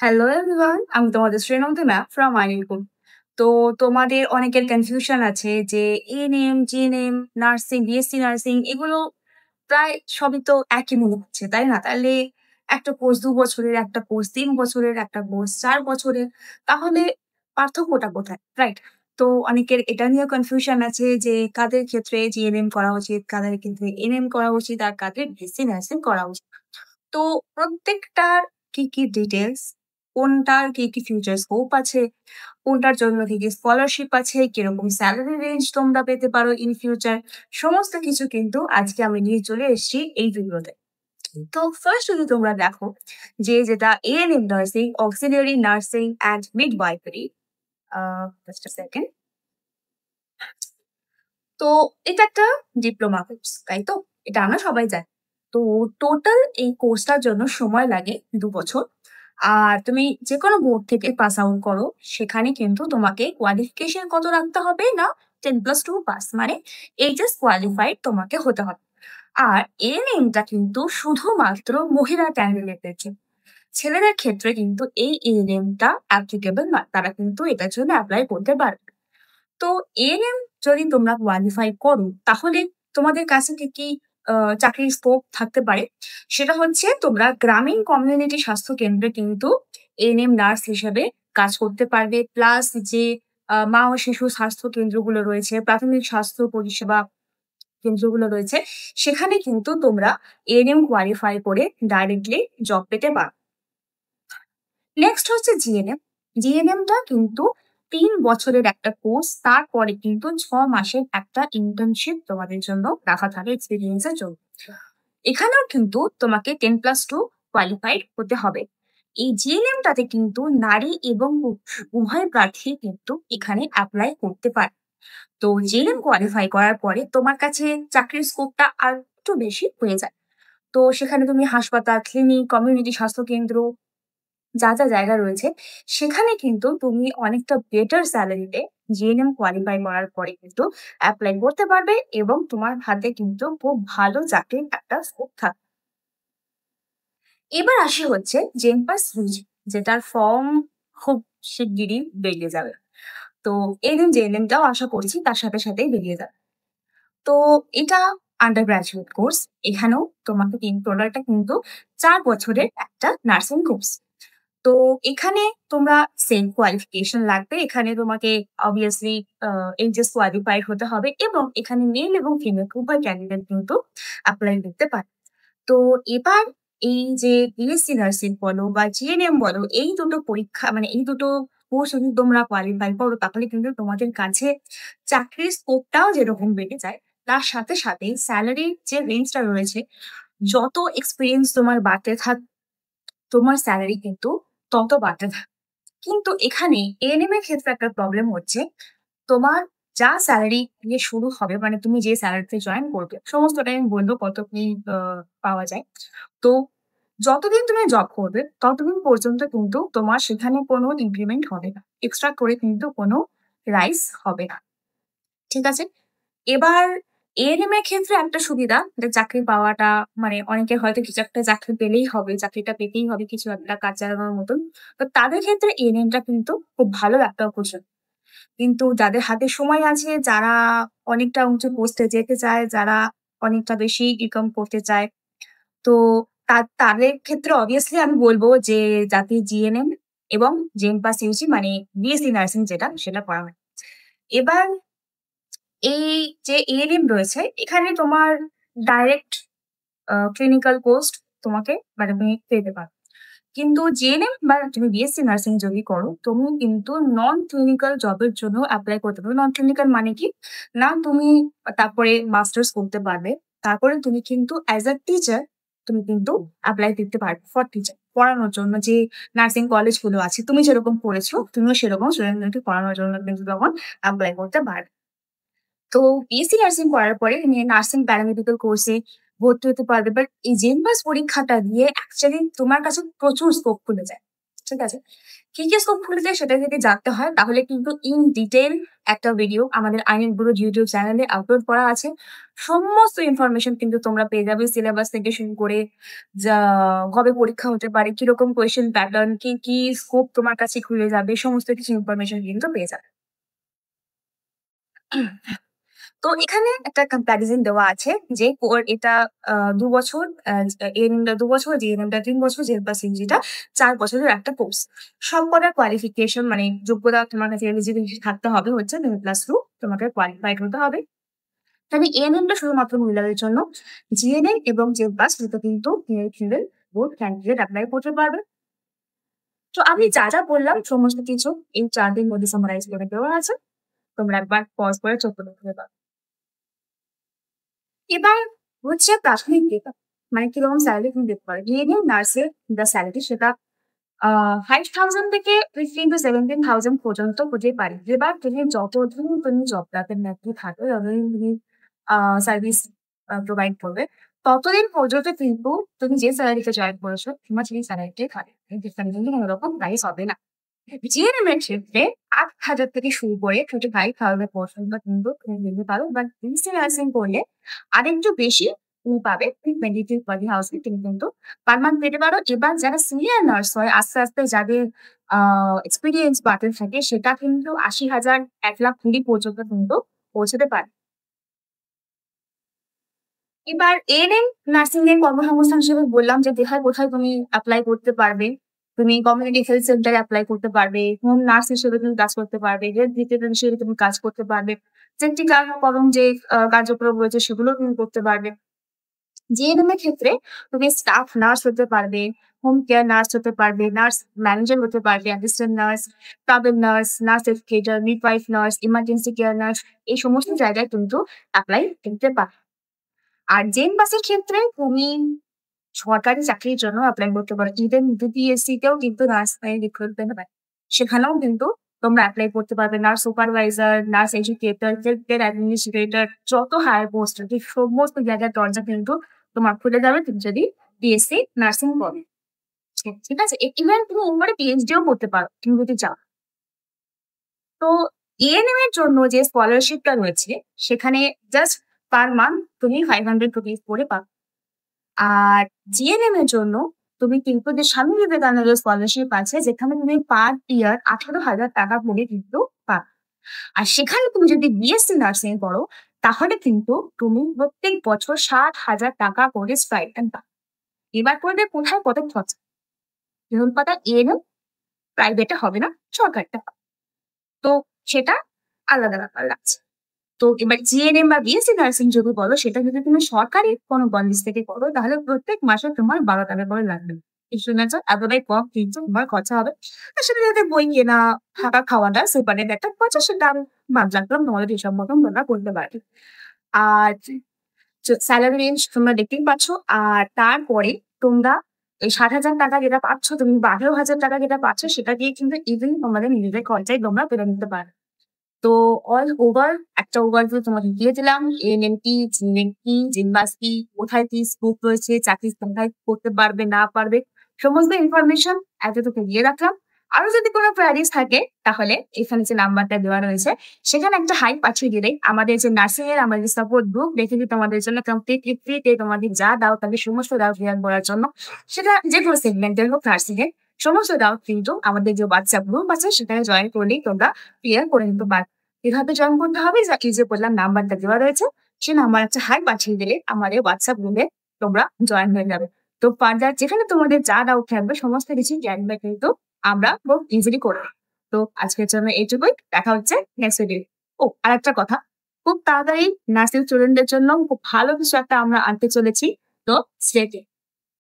Hello everyone, আমি তোমাদের শ্রেণন্তি ma'am from আইনিকুল। তো তোমাদের অনেকের কনফিউশন আছে যে ANM, GNM, nursing, BSc nursing এগুলো প্রায় সবই তো একই মনে হচ্ছে, তাই না? তাহলে একটা কোর্স ২ বছরের, একটা কোর্স ৩ বছরের, একটা কোর্স ৪ বছরের, তাহলে পার্থক্যটা কোথায়? রাইট? তো অনেকের এটা নিয়েও কনফিউশন আছে যে কাদের ক্ষেত্রে জিএনএম করা উচিত, কাদের ক্ষেত্রে এএনএম করা উচিত আর কাদের বিএসসি নার্সিং করা উচিত। তো প্রত্যেকটার কি ডিটেইলস, কোনটার কি ফিউচার স্কোপ আছে, কোনটার জন্য কি স্কলারশিপ আছে, কিরকম সেলারি রেঞ্জ তোমরা পেতে পারো ইন ফিউচার, সমস্ত কিছু কিন্তু আজকে আমি নিয়ে চলে এসেছি এই ভিডিওতে। তো ফার্স্ট যদি তোমরা দেখো যে যেটা ANM nursing, auxiliary nursing and midwifery, just a second. তো এটা একটা ডিপ্লোমা কোর্স, তাই তো? এটা আমরা সবাই জানি। তো টোটাল এই কোর্সটার জন্য সময় লাগে ২ বছর। আর তুমি যেকোনো বোর্ড থেকে পাস আউট করো, সেখানে কিন্তু তোমাকে কোয়ালিফিকেশন কত রাখতে হবে না 10+2 পাস, মানে এইচএস কোয়ালিফাইড তোমাকে হতে হবে। আর এএনএমটা কিন্তু শুধুমাত্র মহিলা ক্যান্ডিডেটদের জন্য। ছেলেদের ক্ষেত্রে কিন্তু এই এএনএমটা অ্যাপ্লিকেবল নয়। তারা কিন্তু এটার জন্য এপ্লাই করতে পারবে না। তো এএনএম যদি তোমরা কোয়ালিফাই করো, তাহলে তোমাদের কাছে কি চাকরির স্কোপ থাকতে পারে? সেটা হচ্ছে তোমরা গ্রামীণ কমিউনিটি স্বাস্থ্য কেন্দ্রে কিন্তু এএনএম নার্স হিসেবে কাজ করতে পারবে। প্লাস যে মা ও শিশু স্বাস্থ্য কেন্দ্রগুলো রয়েছে, প্রাথমিক স্বাস্থ্য পরিষেবা কেন্দ্রগুলো রয়েছে, সেখানে কিন্তু তোমরা এএনএম কোয়ালিফাই করে ডাইরেক্টলি জব পেতে পারো। নেক্সট হচ্ছে জিএনএম। জিএনএমটা কিন্তু ৩ বছরের একটা কোর্স। তারপরে কিন্তু ৬ মাসের একটা ইন্টার্নশিপ তোমাদের জন্য রাখা থাকে এক্সপেরিয়েন্স এর জন্য। এখানেও কিন্তু তোমাকে 10+2 কোয়ালিফাইড হতে হবে। এই জিএনএমটাতে কিন্তু নারী এবং পুরুষ উভয় প্রার্থী কিন্তু এখানে এপ্লাই করতে পারে। তো জিএনএম কোয়ালিফাই করার পরে তোমার কাছে চাকরির স্কোপটা আর একটু বেশি হয়ে যায়। তো সেখানে তুমি হাসপাতাল, ক্লিনিক, কমিউনিটি স্বাস্থ্য কেন্দ্র, যা জায়গা রয়েছে, সেখানে কিন্তু তুমি অনেকটা বেটার স্যালারিতে জিএনএম কোয়ালিফাই করার পরে কিন্তু এপ্লাই করতে পারবে এবং তোমার হাতে কিন্তু খুব ভালো চাকরির একটা স্কোপ থাকবে। এবার আসি হচ্ছে জেমপাস ইউজি, যেটার ফর্ম খুব শিগগিরই বেরিয়ে যাবে। তো এই জেএনএমটাও আশা করছি তার সাথেই বেরিয়ে যাবে। তো এটা আন্ডার গ্রাজুয়েট কোর্স। এখানেও তোমাকে টোটালটা কিন্তু ৪ বছরের একটা নার্সিং কোর্স। তো এখানে তোমরা সেম কোয়ালিফিকেশন লাগবে। এখানে তোমাকে obviously এইচএস কোয়ালিফাইড হতে হবে এবং এখানে মেল এবং ফিমেল উভয় ক্যান্ডিডেট কিন্তু এপ্লাই করতে পারে। তো এবার এই যে বিএসসি নার্সিং বলো বা জিএনএম বলো, এই দুটো পরীক্ষা মানে এই দুটো কোর্স যদি তোমরা কোয়ালিফাই করো, তাহলে কিন্তু তোমাদের কাছে চাকরির স্কোপটাও যেরকম বেড়ে যায়, তার সাথে স্যালারির যে রেঞ্জটা রয়েছে, যত এক্সপেরিয়েন্স তোমার বাড়তে তোমার স্যালারি কিন্তু তত বাড়তে থাকে। কিন্তু এখানে এএনএম এর ক্ষেত্রে একটা প্রবলেম হচ্ছে, তোমার যা স্যালারি দিয়ে শুরু হবে, মানে তুমি যে স্যালারিতে জয়েন করবে, সমস্তটাই আমি বলবো কত কি পাওয়া যায়। তো যতদিন তুমি জব করবে, ততদিন পর্যন্ত কিন্তু তোমার সেখানে কোনো ইনক্রিমেন্ট হবে না। এক্সট্রা করে কিন্তু কোনো রাইজ হবে না। ঠিক আছে? এবার এএনএম এর ক্ষেত্রে একটা সুবিধা, যে চাকরি পাওয়াটা মানে অনেকের হয়তো কিছু একটা চাকরি পেলেই হবে, চাকরিটা পেতেই হবে কিছু একটা কাজ চালানোর মতন। তো তাদের ক্ষেত্রে এএনএমটা কিন্তু খুব ভালো একটা অপরচুনিটি। কিন্তু যাদের হাতে সময় আছে, যারা অনেকটা উঁচু পোস্টে যেতে চায়, যারা অনেকটা বেশি ইনকাম করতে চায়, তো তাদের ক্ষেত্রে অবভিয়াসলি আমি বলব যে যাতে জিএনএম এবং জেমপাস ইউজি মানে বিএসসি নার্সিং যেটা, সেটা করা হয়। এবার এই যে এএনএম রয়েছে, এখানে তোমার ডাইরেক্ট ক্লিনিক্যাল পোস্ট তোমাকে মানে তুমি পেতে পারো। কিন্তু জিএনএম বা তুমি বিএসসি নার্সিং যদি করো, তুমি কিন্তু নন ক্লিনিক্যাল জবের জন্য এপ্লাই করতে পারো। নন ক্লিনিক্যাল মানে কি? না তুমি তারপরে মাস্টার্স করতে পারবে। তারপরে তুমি কিন্তু অ্যাজ আ টিচার তুমি কিন্তু এপ্লাই দিতে পারবে ফর টিচার। পড়ানোর জন্য যে নার্সিং কলেজগুলো আছে, তুমি যেরকম পড়েছো, তুমিও সেরকম স্টুডেন্টদেরকে পড়ানোর জন্য কিন্তু তখন এপ্লাই করতে পারবে। তো বিএসসি নার্সিং করার পরে তুমি নার্সিং প্যারামেডিক্যাল কোর্সে ভর্তি হতে পারবে। বাট এই জেমপাস পরীক্ষাটা দিয়ে অ্যাকচুয়ালি তোমার কাছে প্রচুর স্কোপ খুলে যায়। ঠিক আছে? কি কি স্কোপ খুলেছে সেটা যদি জানতে হয় তাহলে কিন্তু ইন ডিটেইল একটা ভিডিও আমাদের আইন ব্যুরোর ইউটিউব চ্যানেলে আপলোড করা আছে। সমস্ত ইনফরমেশন কিন্তু তোমরা পেয়ে যাবে সিলেবাস থেকে শুরু করে যা কবে পরীক্ষা হতে পারে, কিরকম কোয়েশ্চেন প্যাটার্ন, কি কি স্কোপ তোমার কাছে খুলে যাবে, সমস্ত কিছু ইনফরমেশন কিন্তু পেয়ে যাবে। তো এখানে একটা কম্প্যারিজন দেওয়া আছে যে এটা ২ বছর এএনএমটা ২ বছর, জিএনএমটা ৩ বছর, জেড+, ইঞ্জিটা ৪ বছরের একটা কোর্স। সবকটার কোয়ালিফিকেশন মানে যোগ্যতা তোমার কাছে এলিজিবিলিটি থাকতে হবে হচ্ছে 9+2 তোমাকে কোয়ালিফাইড হতে হবে। তবে এএনএমটা শুধুমাত্র মহিলাদের জন্য। জিএনএম এবং জেড+ দুটো কিন্তু male female both candidate apply করতে পারবে। তো আমি যা যা বললাম সমস্ত কিছু এই ৪ দিন মধ্যে সামারাইজ করে দেওয়া আছে। তোমরা একবার পজ করে চোখ দেখতে পারো। এবার হচ্ছে প্রাথমিক ডেটা মানে কিরকম স্যালারি তুমি দিতে পারো। জিএনএম নার্সের যা স্যালারি সেটা 5,000 থেকে 15 to 17,000 পর্যন্ত হতে পারে। এবার তুমি যতদিন তুমি জবটাতে মধ্যে থাকো, যতদিন তুমি সার্ভিস প্রোভাইড করবে, ততদিন পর্যন্ত কিন্তু তুমি যে স্যালারিতে জয়েন করেছো তোমার সেই স্যালারিটাই থাকে। ডিফারেন্ট কিন্তু কোনো রকম প্রাইস হবে না। জিএনএম এর ক্ষেত্রে 8,000 থেকে শুরু করে 35,000 পর্যন্ত কিন্তু তুমি নিতে পারো। বাট বিএসসি নার্সিং করলে আরেকটু বেশি তুমি পাবে। 22,000 তুমি কিন্তু পার মান্থ পেতে পারো। এবার যারা সিনিয়র নার্স হয় আস্তে আস্তে যাদের এক্সপিরিয়েন্স বাড়তে থাকে সেটা কিন্তু 80,000 1,20,000 পর্যন্ত কিন্তু পৌঁছতে পারে। এবার এএনএম নার্সিং এর কর্মসংস্থান হিসেবে বললাম যে কোথায় কোথায় তুমি অ্যাপ্লাই করতে পারবে। তুমি কমিউনিটি হেলথ সেন্টারে অ্যাপ্লাই করতে পারবে, হোম নার্স হিসেবে তুমি কাজ করতে পারবে, হেলথ ভিজিটর হিসেবে তুমি কাজ করতে পারবে, টিকাকরণ যে কার্যক্রম রয়েছে সেগুলো তুমি করতে পারবে। জিএনএম এর ক্ষেত্রে তুমি স্টাফ নার্স হতে পারবে, হোম কেয়ার নার্স হতে পারবে, নার্স ম্যানেজার হতে পারবে, assistant nurse, travel nurse, nurse educator, midwife nurse, emergency care nurse, এই সমস্ত জায়গায় কিন্তু অ্যাপ্লাই করতে পারো। আর জেন+এর ক্ষেত্রে তুমি সরকারি চাকরির জন্য অ্যাপ্লাই করতে পারো। ইভেন ইউপিএসসি তেও কিন্তু নার্স রিক্রুটমেন্ট হয়, সেখানেও কিন্তু তোমরা অ্যাপ্লাই করতে পারবে। Nurse supervisor, nurse educator, health care administrator, যত হায়ার পোস্ট আছে সমস্ত জায়গার দরজা কিন্তু তোমার খুলে যাবে তুমি যদি বিএসসি নার্সিং করো। ঠিক আছে? ইভেন তুমি ওপরে পিএইচডিও করতে পারো তুমি যদি চাও। তো এএনএম এর জন্য যে স্কলারশিপটা রয়েছে সেখানে জাস্ট পার মান্থ তুমি 500 রুপিস করে পাবে। আর জিএনএম এর জন্য তুমি কিন্তু যে স্বামী বিবেকানন্দ স্কলারশিপ আছে যেখানে তুমি পার ইয়ার 18,000 টাকা করে কিন্তু পাবে। আর সেখানে তুমি যদি বিএসসি নার্সিং করো তাহলে কিন্তু তুমি প্রত্যেক বছর 60,000 টাকা করে স্টাইপেন্ড পাবে। এবার করবে কোথায় কত খরচা, যেমন কথা এএনএম প্রাইভেটে হবে না, সরকারিটা হবে। তো সেটা আলাদা ব্যাপার লাগছে। তো এবার জিএনএম বা বিএসসি নার্সিং যদি বলো সেটা যদি তুমি সরকারি কোনো কলেজ থেকে করো তাহলে প্রত্যেক মাসে তোমার 12 টাকা করে লাগবে। শুনেছ এতটাই কম কিন্তু তোমার খরচা হবে। তার সাথে যাতে বই কেনা, থাকা খাওয়াটা সুপারের একটা খরচা সেটা আমি রাখলাম তোমাদের হিসাব মতন তোমরা করতে পারবে। আর স্যালারি রেঞ্জ তোমরা দেখতেই পাচ্ছ। আর তারপরে তোমরা এই 60,000 টাকা যেটা পাচ্ছ তুমি 12,000 টাকা যেটা পাচ্ছ সেটা দিয়ে কিন্তু ইভেন তোমাদের নিজেদের খরচায় তোমরা পেরে নিতে পারো। তো অল ওভার একটা ওভারভিউ তোমাকে দিয়ে দিলাম। এএনএম কি, জিএনএম কি, জেন+, কি, কোথায় কি স্কোপ রয়েছে, চাকরি কোথায় করতে পারবে না পারবে, সমস্ত ইনফরমেশন এতটুকু দিয়ে রাখলাম। আরো যদি কোনো কোয়ারিজ থাকে তাহলে এখানে যে নাম্বারটা দেওয়া রয়েছে সেখানে একটা হাই পাঠিয়ে দিলে আমাদের যে নার্সিং এর আমাদের সাপোর্ট গ্রুপ দেখে তোমাদের জন্য কমপ্লিটলি ফ্রিতে তোমাদের যা ডাউট থাকে সমস্ত ডাউট ক্লিয়ার করার জন্য, সেটা যে কোনো সেগমেন্টের হোক নার্সিং এর সমস্ত ডাউট কিন্তু আমাদের যে হোয়াটসঅ্যাপ গ্রুপ আছে সেখানে জয়েন করলেই তোমরা ক্লিয়ার করে নিতে পারবে। এভাবে জয়েন করতে হবে যা কি যে বললাম নাম্বারটা দেওয়া রয়েছে সেই নাম্বার একটা হাই পাঠিয়ে দিলে আমাদের হোয়াটসঅ্যাপ গ্রুপে তোমরা জয়েন হয়ে যাবে। তো ফার্দার যেখানে তোমাদের যা ডাউট থাকবে সমস্ত কিছু জানবে কিন্তু আমরা খুব ইজিলি করবো। তো আজকের জন্য এইটুকুই, দেখা হচ্ছে নেক্সট ভিডিও। ও আর একটা কথা, খুব তাড়াতাড়ি নার্সিং স্টুডেন্টদের জন্য খুব ভালো কিছু একটা আমরা আনতে চলেছি। তো স্টে টিউনড।